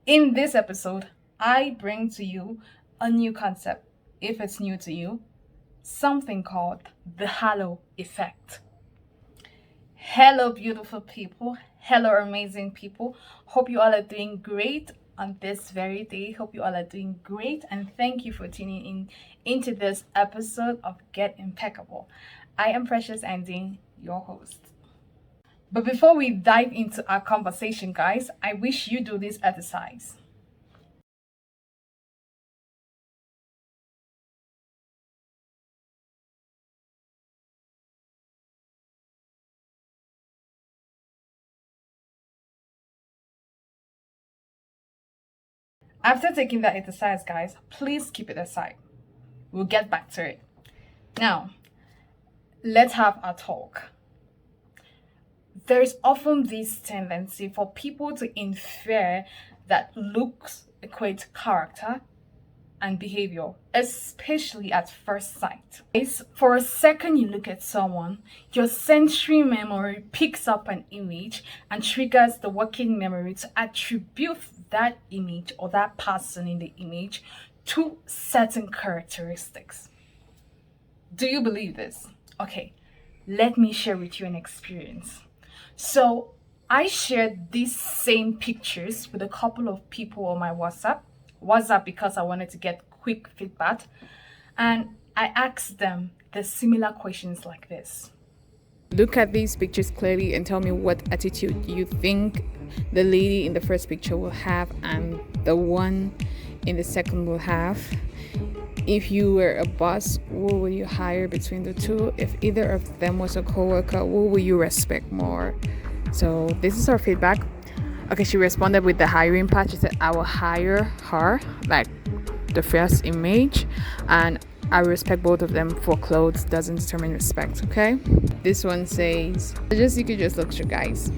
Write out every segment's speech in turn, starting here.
In this episode, I bring to you a new concept, if it's new to you, something called the halo effect. Hello, beautiful people. Hello, amazing people. Hope you all are doing great on this very day. Hope you all are doing great, and thank you for tuning in into this episode of Get Impeccable. I am Precious Andy, your host. But before we dive into our conversation, guys, I wish you do this exercise. After taking that exercise, guys, please keep it aside. We'll get back to it. Now, let's have a talk. There's often this tendency for people to infer that looks equate character and behavior, especially at first sight. For a second you look at someone, your sensory memory picks up an image and triggers the working memory to attribute that image or that person in the image to certain characteristics. Do you believe this? Okay, let me share with you an experience. So I shared these same pictures with a couple of people on my WhatsApp because I wanted to get quick feedback. And I asked them the similar questions like this. Look at these pictures clearly and tell me what attitude you think the lady in the first picture will have and the one in the second will have. If you were a boss, who will you hire between the two? If either of them was a coworker, who will you respect more? So this is our feedback. Okay, she responded with the hiring part. She said, I will hire her, like the first image, and I respect both of them for clothes doesn't determine respect, okay? This one says, you could just look through, guys.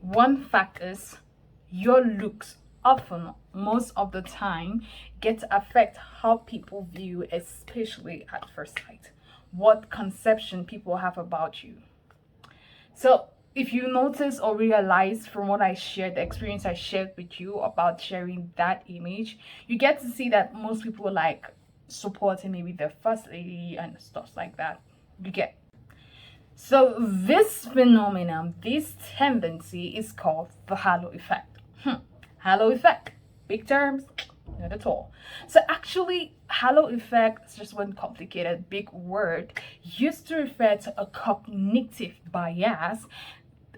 One fact is your looks often, most of the time, get to affect how people view, especially at first sight, what conception people have about you. So if you notice or realize from what I shared, the experience I shared with you about sharing that image, you get to see that most people like supporting maybe their first lady and stuff like that. You get. So this phenomenon, this tendency is called the halo effect. Halo effect, big terms, not at all. So actually, halo effect is just one complicated big word used to refer to a cognitive bias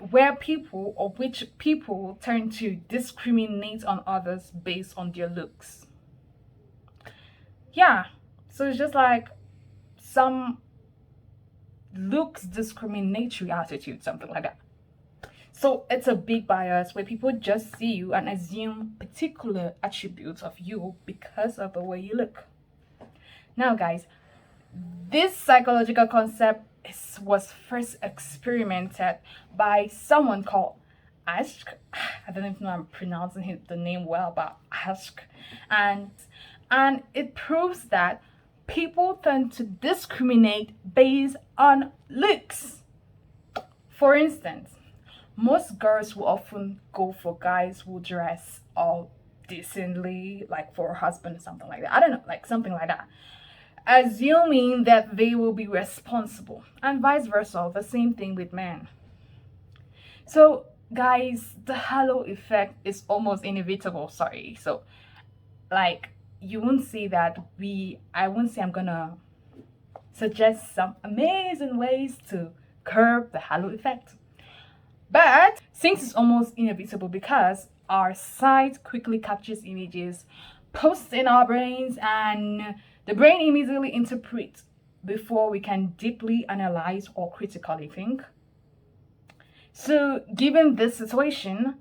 where which people tend to discriminate on others based on their looks. Yeah, so it's just like some looks discriminatory attitude, something like that. So it's a big bias where people just see you and assume particular attributes of you because of the way you look. Now, guys, this psychological concept was first experimented by someone called Asch. I don't even know I'm pronouncing the name well, but Asch. And it proves that people tend to discriminate based on looks. For instance, most girls will often go for guys who dress all decently, like for a husband or something like that. I don't know, like something like that. Assuming that they will be responsible, and vice versa, the same thing with men. So, guys, the halo effect is almost inevitable. Sorry. So, like, you won't see that I won't say I'm gonna suggest some amazing ways to curb the halo effect. But since it's almost inevitable because our site quickly captures images posts in our brains, and the brain immediately interprets before we can deeply analyze or critically think. So given this situation,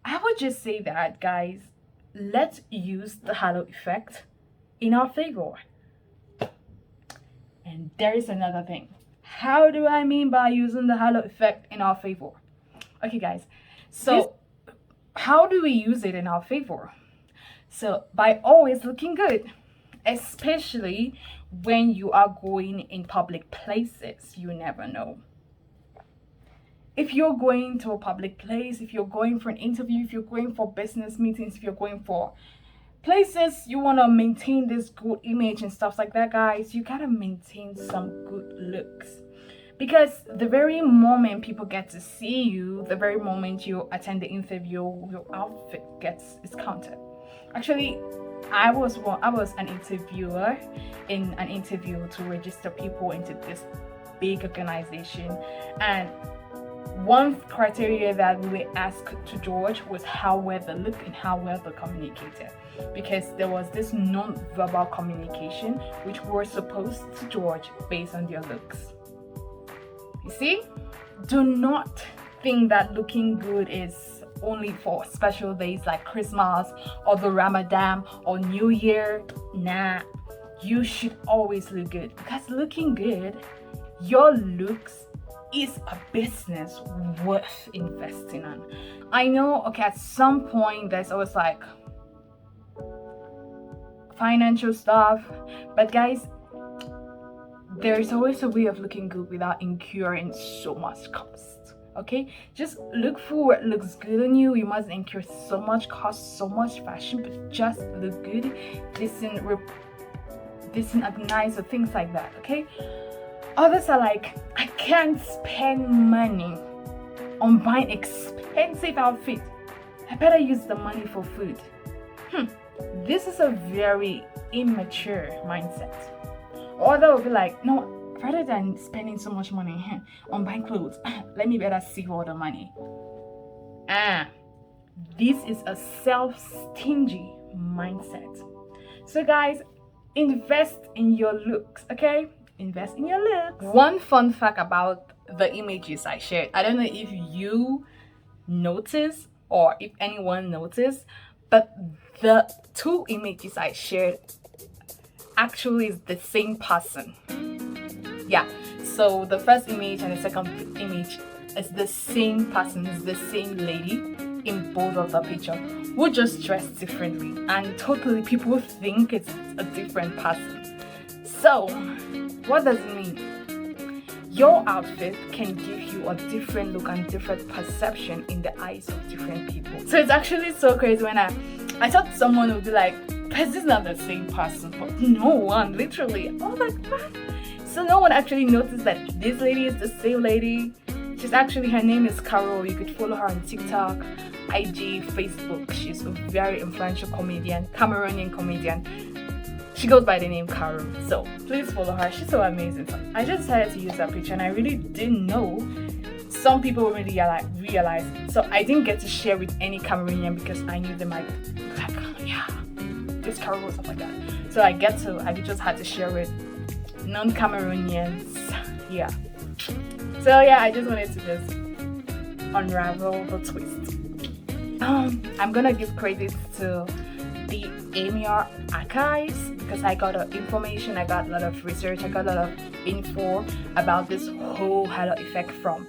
I would just say that, guys, let's use the halo effect in our favor. And there is another thing. How do I mean by using the halo effect in our favor? Okay, guys, so how do we use it in our favor? So by always looking good, especially when you are going in public places. You never know. If you're going to a public place, if you're going for an interview, if you're going for business meetings, if you're going for places you want to maintain this good image and stuff like that, guys, you gotta maintain some good looks. Because the very moment people get to see you, the very moment you attend the interview, your outfit is counted. Actually, I was an interviewer in an interview to register people into this big organization, and one criteria that we were asked to George was how well they look and how well they communicated, because there was this non-verbal communication which we're supposed to judge based on their looks. You see, do not think that looking good is only for special days like Christmas or the Ramadan or New Year. Nah, you should always look good, because looking good, your looks is a business worth investing on. I know, okay, at some point there's always like financial stuff, but guys, there's always a way of looking good without incurring so much cost. Okay, just look for what looks good on you. You mustn't incur so much cost, so much fashion, but just look good, decent, organized, or things like that. Okay. Others are like, I can't spend money on buying expensive outfits. I better use the money for food. This is a very immature mindset. Or they will be like, no, rather than spending so much money on buying clothes, let me better save all the money. This is a self-stingy mindset. So guys, invest in your looks, okay? Invest in your looks. One fun fact about the images I shared, I don't know if you noticed or if anyone noticed, but the two images I shared actually is the same person. Yeah, so the first image and the second image is the same person, is the same lady in both of the picture. We're just dressed differently, and totally people think it's a different person. So what does it mean? Your outfit can give you a different look and different perception in the eyes of different people. So it's actually so crazy when I thought someone would be like, this is not the same person, but no one, literally. I was like, what? So no one actually noticed that this lady is the same lady. She's actually, her name is Carol. You could follow her on TikTok, IG, Facebook. She's a very influential comedian, Cameroonian comedian. She goes by the name Carol, so please follow her. She's so amazing. So I just decided to use that picture, and I really didn't know some people really realize. So I didn't get to share with any Cameroonian because I knew they might be like, yeah, this Carol or stuff like that. So I just had to share with non-Cameroonians. Yeah. So yeah, I just wanted to just unravel the twist. I'm gonna give credit to the AMR archives because I got information, I got a lot of research, I got a lot of info about this whole halo effect from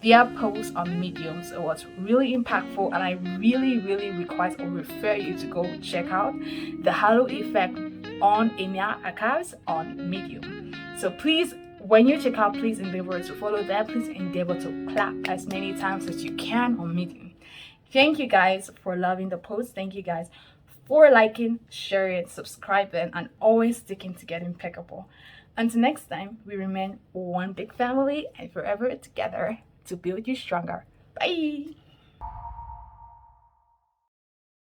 their post on Medium. So it was really impactful, and I really request or refer you to go check out the halo effect on AMR archives on Medium. So please, when you check out, please endeavor to follow them. Please endeavor to clap as many times as you can on Medium. Thank you guys for loving the post. Thank you guys for liking, sharing, subscribing, and always sticking to get impeccable. Until next time, we remain one big family and forever together to build you stronger. Bye!